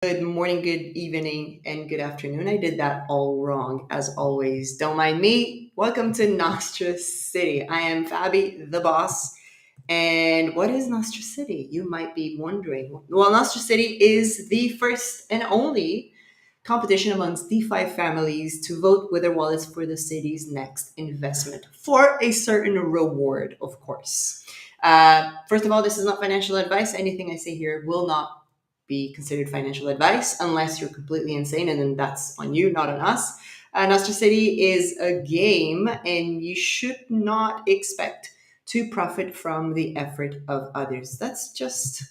Good morning, good evening, and good afternoon. I did that all wrong, as always. Don't mind me. Welcome to NostraCity. I am Fabi, the boss. And what is NostraCity? You might be wondering. Well, NostraCity is the first and only competition amongst DeFi families to vote with their wallets for the city's next investment for a certain reward, of course. First of all, this is not financial advice. Anything I say here will not be considered financial advice unless you're completely insane, and then that's on you, not on us. Nostra City is a game, and you should not expect to profit from the effort of others. That's just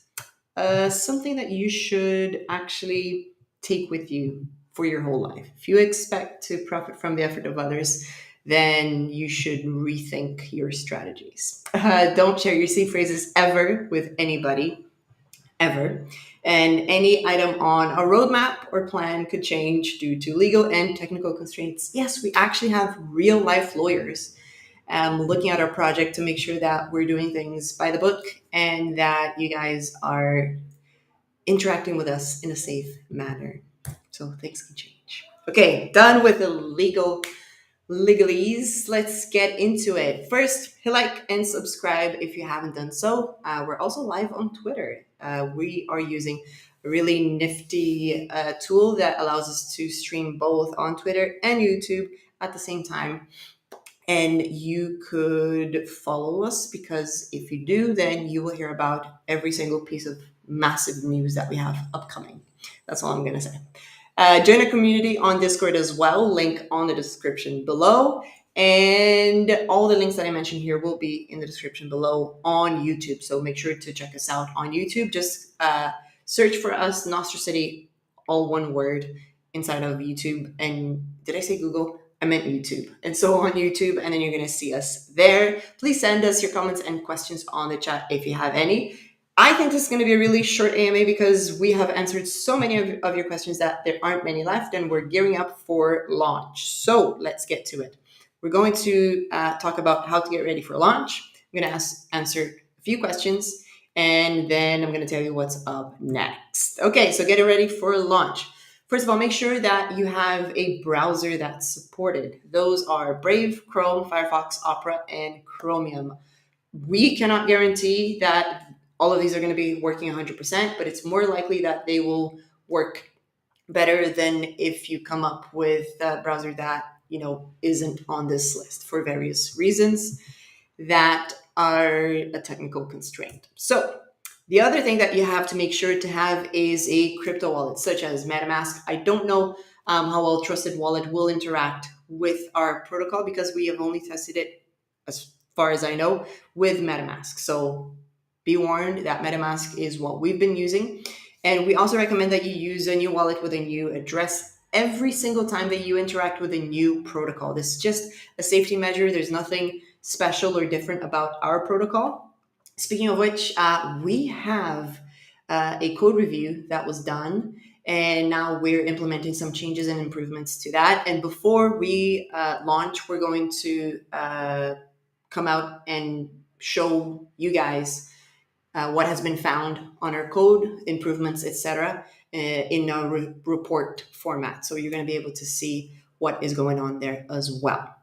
something that you should actually take with you for your whole life. If you expect to profit from the effort of others, then you should rethink your strategies. Don't share your seed phrases ever with anybody ever. And any item on a roadmap or plan could change due to legal and technical constraints. Yes, we actually have real life lawyers looking at our project to make sure that we're doing things by the book and that you guys are interacting with us in a safe manner. So things can change. Okay, done with the legalese. Let's get into it. First, hit like and subscribe if you haven't done so. We're also live on Twitter. We are using a really nifty tool that allows us to stream both on Twitter and YouTube at the same time. And you could follow us because if you do, then you will hear about every single piece of massive news that we have upcoming. That's all I'm going to say. Join a community on Discord as well, link on the description below. And all the links that I mentioned here will be in the description below on YouTube. So make sure to check us out on YouTube. Just search for us, NostraCity, all one word, inside of YouTube. And did I say Google? I meant YouTube. And so on YouTube, and then you're going to see us there. Please send us your comments and questions on the chat if you have any. I think this is going to be a really short AMA because we have answered so many of your questions that there aren't many left, and we're gearing up for launch. So let's get to it. We're going to talk about how to get ready for launch. I'm going to answer a few questions, and then I'm going to tell you what's up next. Okay, so getting ready for launch. First of all, make sure that you have a browser that's supported. Those are Brave, Chrome, Firefox, Opera, and Chromium. We cannot guarantee that all of these are going to be working 100%, but it's more likely that they will work better than if you come up with a browser that isn't on this list for various reasons that are a technical constraint. So the other thing that you have to make sure to have is a crypto wallet, such as MetaMask. I don't know how well Trusted Wallet will interact with our protocol because we have only tested it, as far as I know, with MetaMask. So be warned that MetaMask is what we've been using. And we also recommend that you use a new wallet with a new address every single time that you interact with a new protocol. This is just a safety measure. There's nothing special or different about our protocol. Speaking of which, we have a code review that was done, and now we're implementing some changes and improvements to that. And before we launch, we're going to come out and show you guys what has been found on our code, improvements, etc., in a report format. So you're going to be able to see what is going on there as well.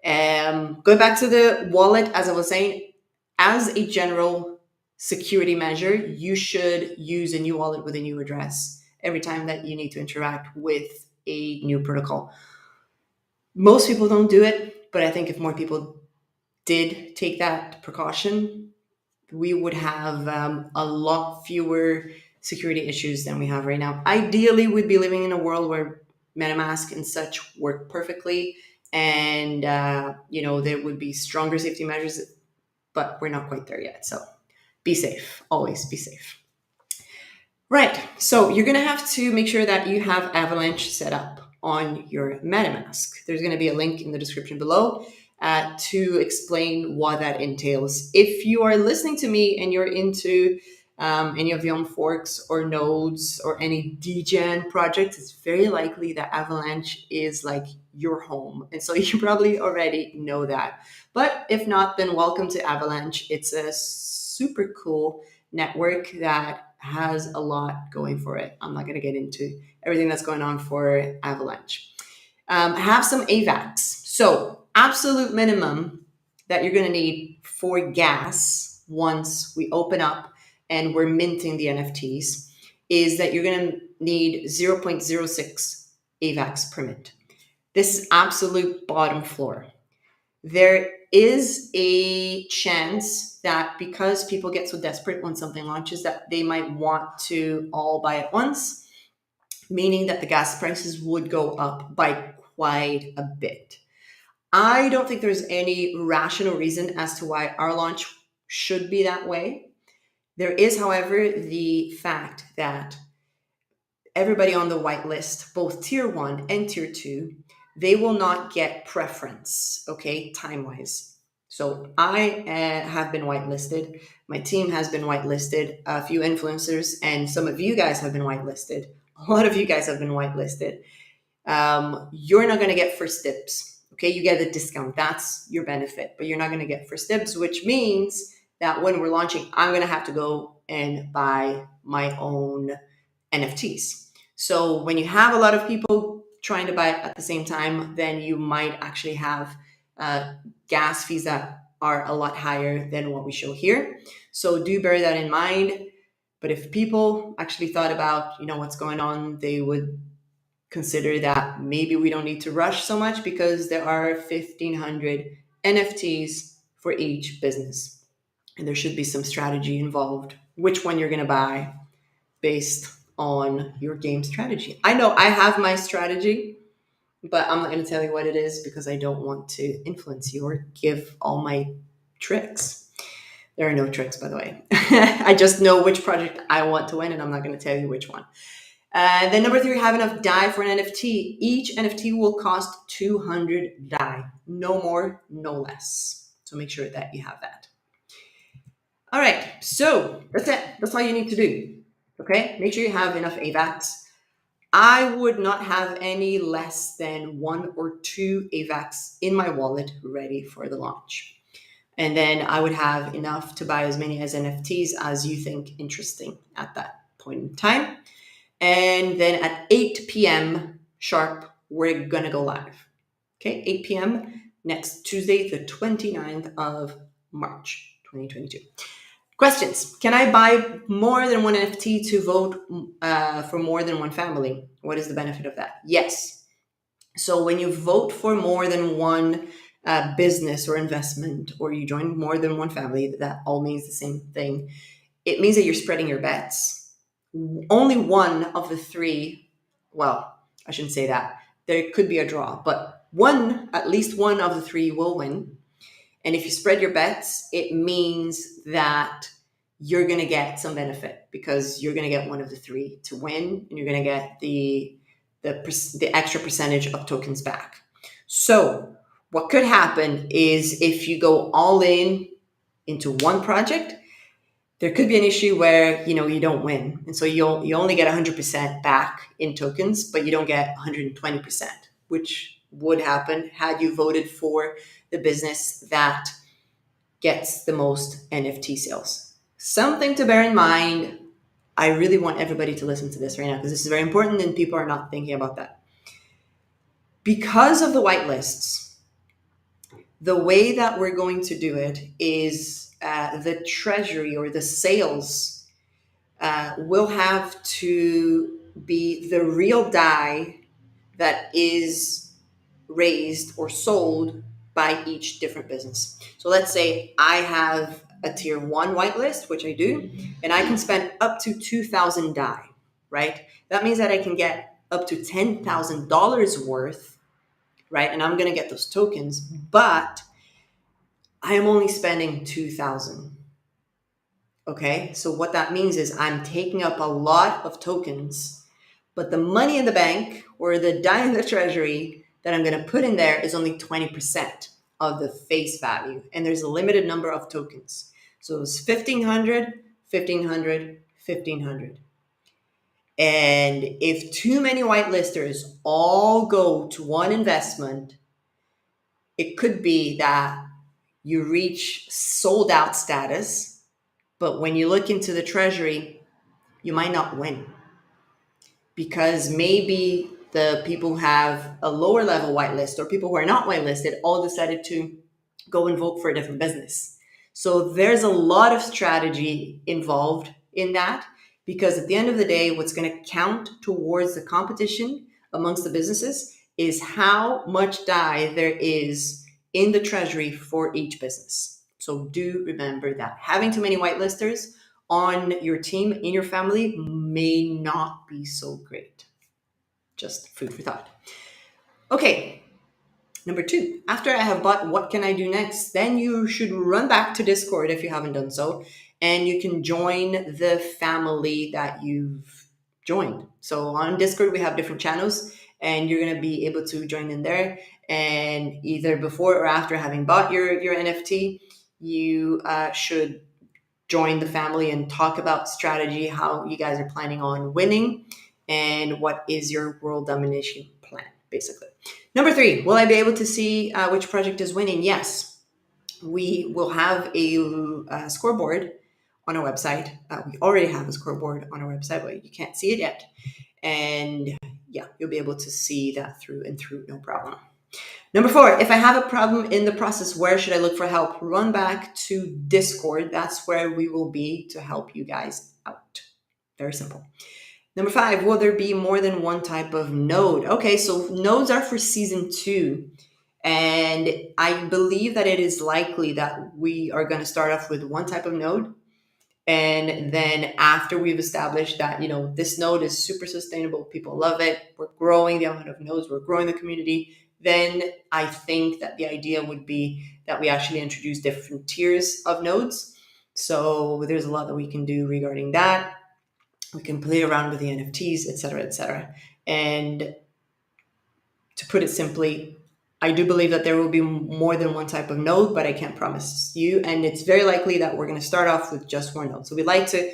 Going back to the wallet, as I was saying, as a general security measure, you should use a new wallet with a new address every time that you need to interact with a new protocol. Most people don't do it, but I think if more people did take that precaution, we would have a lot fewer security issues than we have right now. Ideally, we'd be living in a world where MetaMask and such work perfectly, and there would be stronger safety measures, but we're not quite there yet. So be safe. Always be safe. Right. So you're going to have to make sure that you have Avalanche set up on your MetaMask. There's going to be a link in the description below to explain what that entails. If you are listening to me and you're into any of the on forks or nodes or any degen projects, it's very likely that Avalanche is like your home. And so you probably already know that. But if not, then welcome to Avalanche. It's a super cool network that has a lot going for it. I'm not going to get into everything that's going on for Avalanche. Have some AVAX. So, absolute minimum that you're going to need for gas once we open up and we're minting the NFTs is that you're going to need 0.06 AVAX per mint. This is absolute bottom floor. There is a chance that because people get so desperate when something launches that they might want to all buy at once, meaning that the gas prices would go up by quite a bit. I don't think there's any rational reason as to why our launch should be that way. There is, however, the fact that everybody on the whitelist, both tier 1 and tier 2, they will not get preference, okay, time-wise. So I have been whitelisted. My team has been whitelisted. A few influencers and some of you guys have been whitelisted. A lot of you guys have been whitelisted. You're not going to get first dibs. Okay, you get a discount. That's your benefit, but you're not going to get first dibs, which means that when we're launching, I'm going to have to go and buy my own NFTs. So when you have a lot of people trying to buy it at the same time, then you might actually have gas fees that are a lot higher than what we show here. So do bear that in mind. But if people actually thought about, what's going on, they would consider that maybe we don't need to rush so much because there are 1,500 NFTs for each business. And there should be some strategy involved, which one you're going to buy based on your game strategy. I know I have my strategy, but I'm not going to tell you what it is because I don't want to influence you or give all my tricks. There are no tricks, by the way. I just know which project I want to win, and I'm not going to tell you which one. Then number 3, have enough DAI for an NFT. Each NFT will cost 200 DAI. No more, no less. So make sure that you have that. All right, so that's it. That's all you need to do. Okay, make sure you have enough AVAX. I would not have any less than 1 or 2 AVAX in my wallet ready for the launch. And then I would have enough to buy as many as NFTs as you think interesting at that point in time. And then at 8 p.m. sharp, we're going to go live. Okay, 8 p.m. next Tuesday, the 29th of March, 2022. Questions. Can I buy more than one NFT to vote for more than one family? What is the benefit of that? Yes. So when you vote for more than one business or investment, or you join more than one family, that all means the same thing. It means that you're spreading your bets. Only one of the 3, well, I shouldn't say that. There could be a draw, but at least one of the 3 will win. And if you spread your bets, it means that you're going to get some benefit because you're going to get one of the 3 to win, and you're going to get the extra percentage of tokens back. So what could happen is if you go all in into one project, there could be an issue where you don't win, and so you only get 100% back in tokens, but you don't get 120%, which would happen had you voted for the business that gets the most NFT sales. Something to bear in mind. I really want everybody to listen to this right now because this is very important and people are not thinking about that. Because of the whitelists, the way that we're going to do it is the treasury or the sales will have to be the real DAI that is raised or sold by each different business. So let's say I have a tier 1 whitelist, which I do, and I can spend up to 2,000 DAI, right? That means that I can get up to $10,000 worth, right? And I'm going to get those tokens, but I am only spending 2,000. Okay, so what that means is I'm taking up a lot of tokens, but the money in the bank or the DAI in the treasury that I'm going to put in there is only 20% of the face value. And there's a limited number of tokens. So it's 1,500, 1,500, 1,500. And if too many whitelisters all go to one investment, it could be that you reach sold out status. But when you look into the treasury, you might not win, because maybe the people who have a lower level whitelist or people who are not whitelisted all decided to go and vote for a different business. So there's a lot of strategy involved in that, because at the end of the day, what's going to count towards the competition amongst the businesses is how much DAI there is in the treasury for each business. So do remember that having too many whitelisters on your team, in your family, may not be so great. Just food for thought. Okay, number 2, after I have bought, what can I do next? Then you should run back to Discord if you haven't done so, and you can join the family that you've joined. So on Discord, we have different channels, and you're going to be able to join in there. And either before or after having bought your NFT, you should join the family and talk about strategy, how you guys are planning on winning, and what is your world domination plan, basically. Number 3, will I be able to see which project is winning? Yes, we will have a scoreboard on our website. We already have a scoreboard on our website, but you can't see it yet. And yeah, you'll be able to see that through and through, no problem. Number 4, if I have a problem in the process, where should I look for help? Run back to Discord. That's where we will be to help you guys out. Very simple. Number 5, will there be more than one type of node? Okay, so nodes are for season 2. And I believe that it is likely that we are going to start off with one type of node. And then after we've established that, this node is super sustainable, people love it, we're growing the amount of nodes, we're growing the community, then I think that the idea would be that we actually introduce different tiers of nodes. So there's a lot that we can do regarding that. We can play around with the NFTs, et cetera, et cetera. And to put it simply, I do believe that there will be more than one type of node, but I can't promise you. And it's very likely that we're going to start off with just one node. So we like to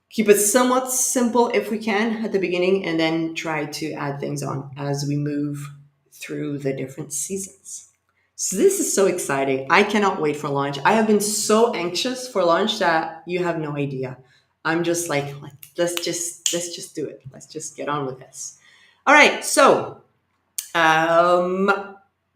keep it somewhat simple if we can at the beginning, and then try to add things on as we move through the different seasons. So this is so exciting. I cannot wait for launch. I have been so anxious for launch that you have no idea. I'm just like, let's just do it. Let's just get on with this. All right. So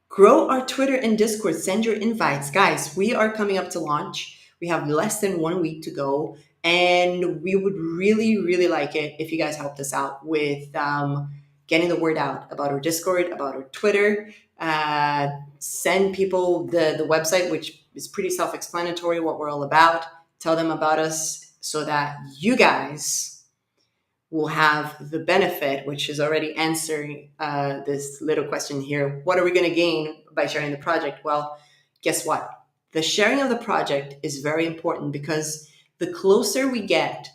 grow our Twitter and Discord. Send your invites. Guys, we are coming up to launch. We have less than 1 week to go. And we would really, really like it if you guys helped us out with getting the word out about our Discord, about our Twitter. Send people the website, which is pretty self-explanatory, what we're all about. Tell them about us so that you guys will have the benefit, which is already answering this little question here. What are we going to gain by sharing the project? Well, guess what? The sharing of the project is very important, because the closer we get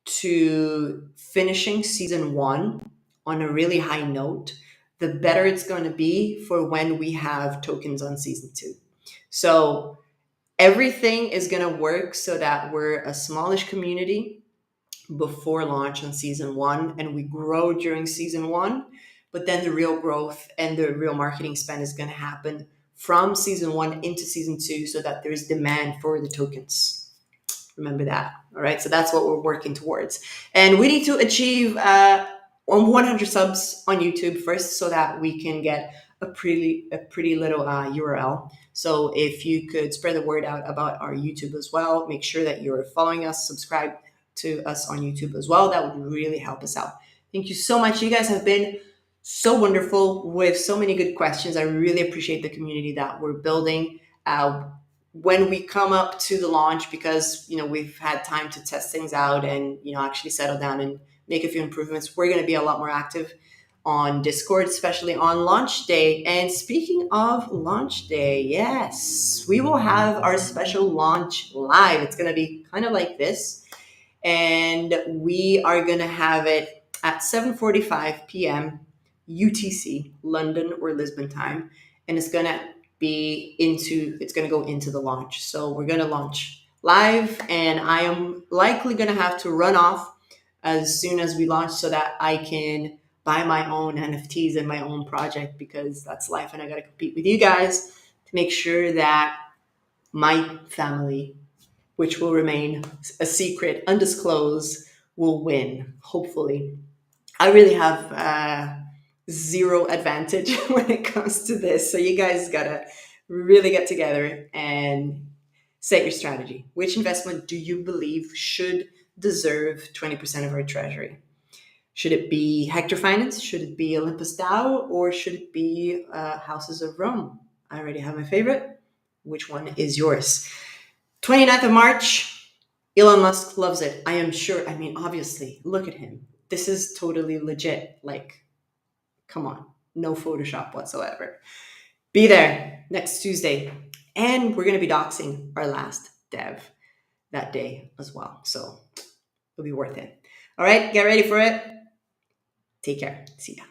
to finishing season 1 on a really high note, the better it's going to be for when we have tokens on season 2. So everything is going to work so that we're a smallish community before launch on season 1, and we grow during season 1, but then the real growth and the real marketing spend is going to happen from season 1 into season 2, so that there's demand for the tokens. Remember that. All right. So that's what we're working towards. And we need to achieve 100 subs on YouTube first, so that we can get a pretty little URL. So if you could spread the word out about our YouTube as well, make sure that you're following us, subscribe to us on YouTube as well. That would really help us out. Thank you so much. You guys have been so wonderful with so many good questions. I really appreciate the community that we're building. When we come up to the launch, because we've had time to test things out and actually settle down and make a few improvements, we're going to be a lot more active on Discord, especially on launch day. And speaking of launch day, yes, we will have our special launch live. It's going to be kind of like this, and we are going to have it at 7:45 p.m. UTC, London or Lisbon time, and it's going to go into the launch. So we're going to launch live, and I am likely going to have to run off as soon as we launch so that I can buy my own NFTs and my own project, because that's life, and I got to compete with you guys to make sure that my family, which will remain a secret, undisclosed, will win, hopefully. I really have zero advantage when it comes to this. So you guys gotta really get together and set your strategy. Which investment do you believe should deserve 20% of our treasury? Should it be Hector Finance? Should it be Olympus Dow? Or should it be Houses of Rome? I already have my favorite. Which one is yours? 29th of March, Elon Musk loves it. I am sure. I mean, obviously, look at him. This is totally legit. Like, come on. No Photoshop whatsoever. Be there next Tuesday. And we're going to be doxing our last dev that day as well. So it'll be worth it. All right, get ready for it. Take care. See ya.